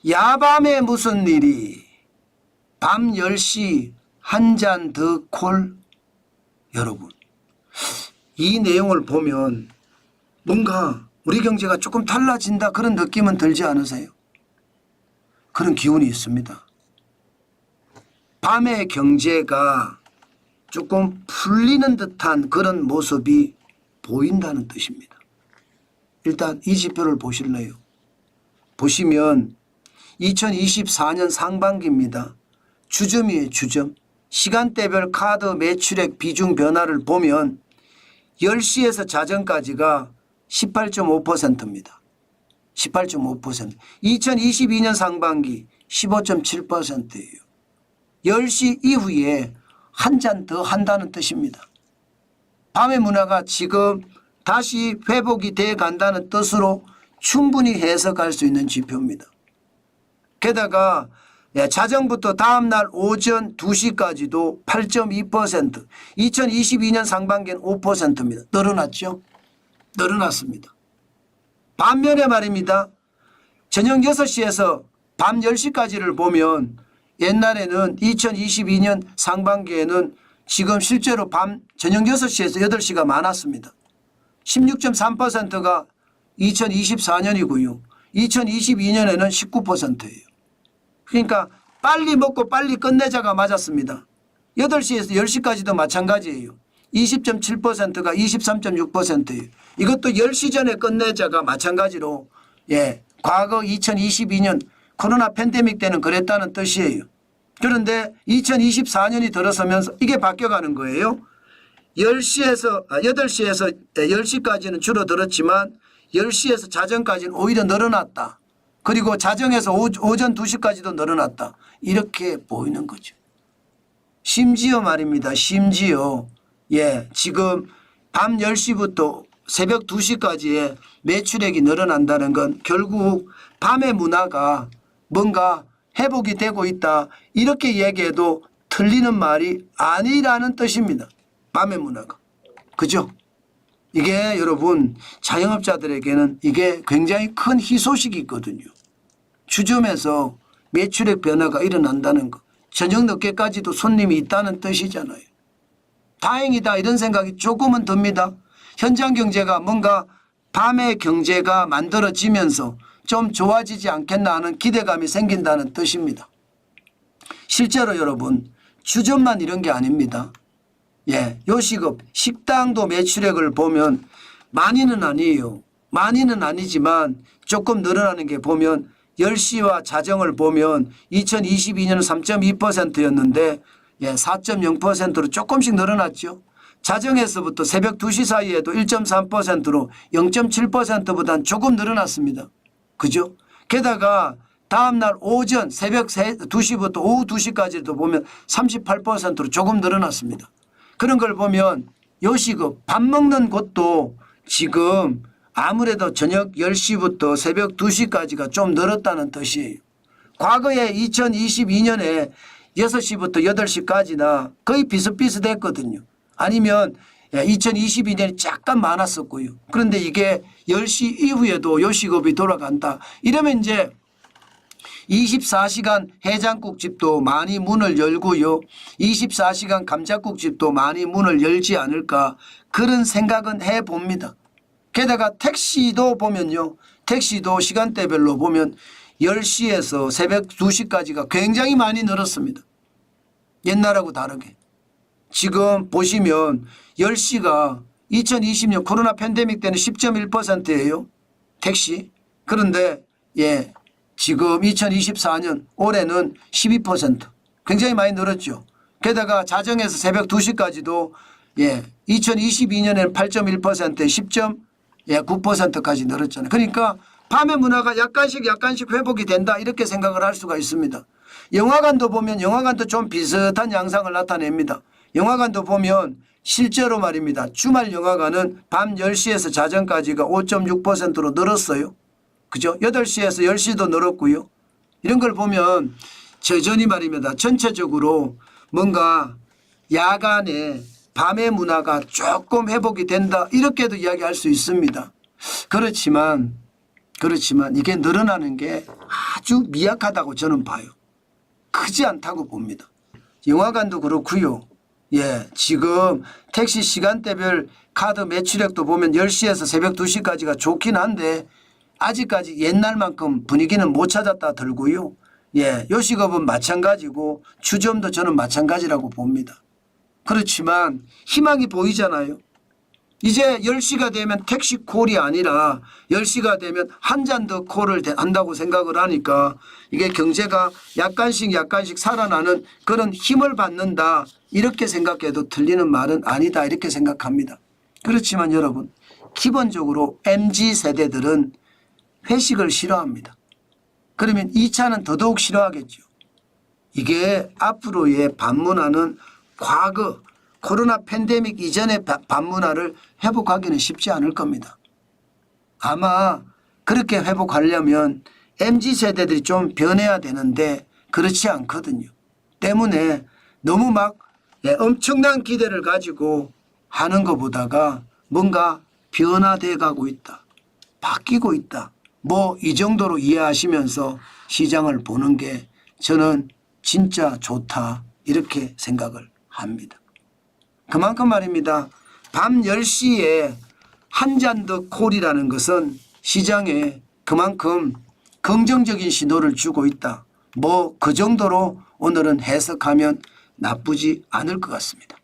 야밤에 무슨 일이 밤 10시 한 잔 더 콜. 여러분 이 내용을 보면 뭔가 우리 경제가 조금 달라진다 그런 느낌은 들지 않으세요? 그런 기운이 있습니다. 밤의 경제가 조금 풀리는 듯한 그런 모습이 보인다는 뜻입니다. 일단 이 지표를 보실래요? 보시면 2024년 상반기입니다. 주점이에요. 주점. 시간대별 카드 매출액 비중 변화를 보면 10시에서 자정까지가 18.5%입니다. 18.5%. 2022년 상반기 15.7%예요. 10시 이후에 한 잔 더 한다는 뜻입니다. 밤의 문화가 지금 다시 회복이 돼 간다는 뜻으로 충분히 해석할 수 있는 지표입니다. 게다가 자정부터 다음날 오전 2시까지도 8.2%, 2022년 상반기는 5%입니다. 늘어났죠? 늘어났습니다. 반면에 말입니다. 저녁 6시에서 밤 10시까지를 보면 옛날에는 2022년 상반기에는 지금 실제로 밤 저녁 6시에서 8시가 많았습니다. 16.3%가 2024년이고요. 2022년에는 19%예요. 그러니까 빨리 먹고 빨리 끝내자가 맞았습니다. 8시에서 10시까지도 마찬가지예요. 20.7%가 23.6%예요. 이것도 10시 전에 끝내자가 마찬가지로 과거 2022년 코로나 팬데믹 때는 그랬다는 뜻이에요. 그런데 2024년이 들어서면서 이게 바뀌어가는 거예요. 8시에서 10시까지는 줄어들었지만 10시에서 자정까지는 오히려 늘어났다. 그리고 자정에서 오전 2시까지도 늘어났다. 이렇게 보이는 거죠. 심지어 말입니다. 심지어 지금 밤 10시부터 새벽 2시까지의 매출액이 늘어난다는 건 결국 밤의 문화가 뭔가 회복이 되고 있다. 이렇게 얘기해도 틀리는 말이 아니라는 뜻입니다. 밤의 문화가. 그죠? 이게 여러분 자영업자들에게는 이게 굉장히 큰 희소식이 있거든요. 주점에서 매출액 변화가 일어난다는 거. 저녁 늦게까지도 손님이 있다는 뜻이잖아요. 다행이다 이런 생각이 조금은 듭니다. 현장 경제가 뭔가 밤의 경제가 만들어지면서 좀 좋아지지 않겠나 하는 기대감이 생긴다는 뜻입니다. 실제로 여러분 주점만 이런 게 아닙니다. 요식업, 식당도 매출액을 보면 많이는 아니에요. 많이는 아니지만 조금 늘어나는 게 보면 10시와 자정을 보면 2022년은 3.2%였는데 4.0%로 조금씩 늘어났죠. 자정에서부터 새벽 2시 사이에도 1.3%로 0.7%보다는 조금 늘어났습니다. 그죠? 게다가 다음날 오전 새벽 2시부터 오후 2시까지도 보면 38%로 조금 늘어났습니다. 그런 걸 보면 요식업 밥 먹는 곳도 지금 아무래도 저녁 10시부터 새벽 2시까지가 좀 늘었다는 뜻이에요. 과거에 2022년에 6시부터 8시까지나 거의 비슷비슷했거든요. 아니면 2022년에 잠깐 많았었고요. 그런데 이게 10시 이후에도 요식업이 돌아간다. 이러면 이제 24시간 해장국집도 많이 문을 열고요. 24시간 감자국집도 많이 문을 열지 않을까 그런 생각은 해봅니다. 게다가 택시도 보면요. 택시도 시간대별로 보면 10시에서 새벽 2시까지가 굉장히 많이 늘었습니다. 옛날하고 다르게. 지금 보시면 10시가 2020년 코로나 팬데믹 때는 10.1%예요. 택시. 그런데 지금 2024년 올해는 12%. 굉장히 많이 늘었죠. 게다가 자정에서 새벽 2시까지도 2022년에는 8.1%에 10.9%까지 늘었잖아요. 그러니까 밤의 문화가 약간씩 회복이 된다 이렇게 생각을 할 수가 있습니다. 영화관도 보면 영화관도 좀 비슷한 양상을 나타냅니다. 영화관도 보면 실제로 말입니다. 주말 영화관은 밤 10시에서 자정까지가 5.6%로 늘었어요. 그죠? 8시에서 10시도 늘었고요. 이런 걸 보면 여전히 말입니다. 전체적으로 뭔가 야간에 밤의 문화가 조금 회복이 된다 이렇게도 이야기할 수 있습니다. 그렇지만 이게 늘어나는 게 아주 미약하다고 저는 봐요. 크지 않다고 봅니다. 영화관도 그렇고요. 예, 지금 택시 시간대별 카드 매출액도 보면 10시에서 새벽 2시까지가 좋긴 한데 아직까지 옛날만큼 분위기는 못 찾았다 들고요. 예, 요식업은 마찬가지고 주점도 저는 마찬가지라고 봅니다. 그렇지만 희망이 보이잖아요. 이제 10시가 되면 택시 콜이 아니라 10시가 되면 한 잔 더 콜을 한다고 생각을 하니까 이게 경제가 약간씩 살아나는 그런 힘을 받는다. 이렇게 생각해도 틀리는 말은 아니다. 이렇게 생각합니다. 그렇지만 여러분, 기본적으로 MZ세대들은 회식을 싫어합니다. 그러면 2차는 더더욱 싫어하겠죠. 이게 앞으로의 밤문화는 과거 코로나 팬데믹 이전의 밤문화를 회복하기는 쉽지 않을 겁니다. 아마 그렇게 회복하려면 MZ세대들이 좀 변해야 되는데 그렇지 않거든요. 때문에 너무 막 엄청난 기대를 가지고 하는 것보다가 뭔가 변화돼 가고 있다. 바뀌고 있다. 뭐 이 정도로 이해하시면서 시장을 보는 게 저는 진짜 좋다. 이렇게 생각을 합니다. 그만큼 말입니다. 밤 10시에 한 잔 더 콜이라는 것은 시장에 그만큼 긍정적인 신호를 주고 있다. 뭐 그 정도로 오늘은 해석하면 나쁘지 않을 것 같습니다.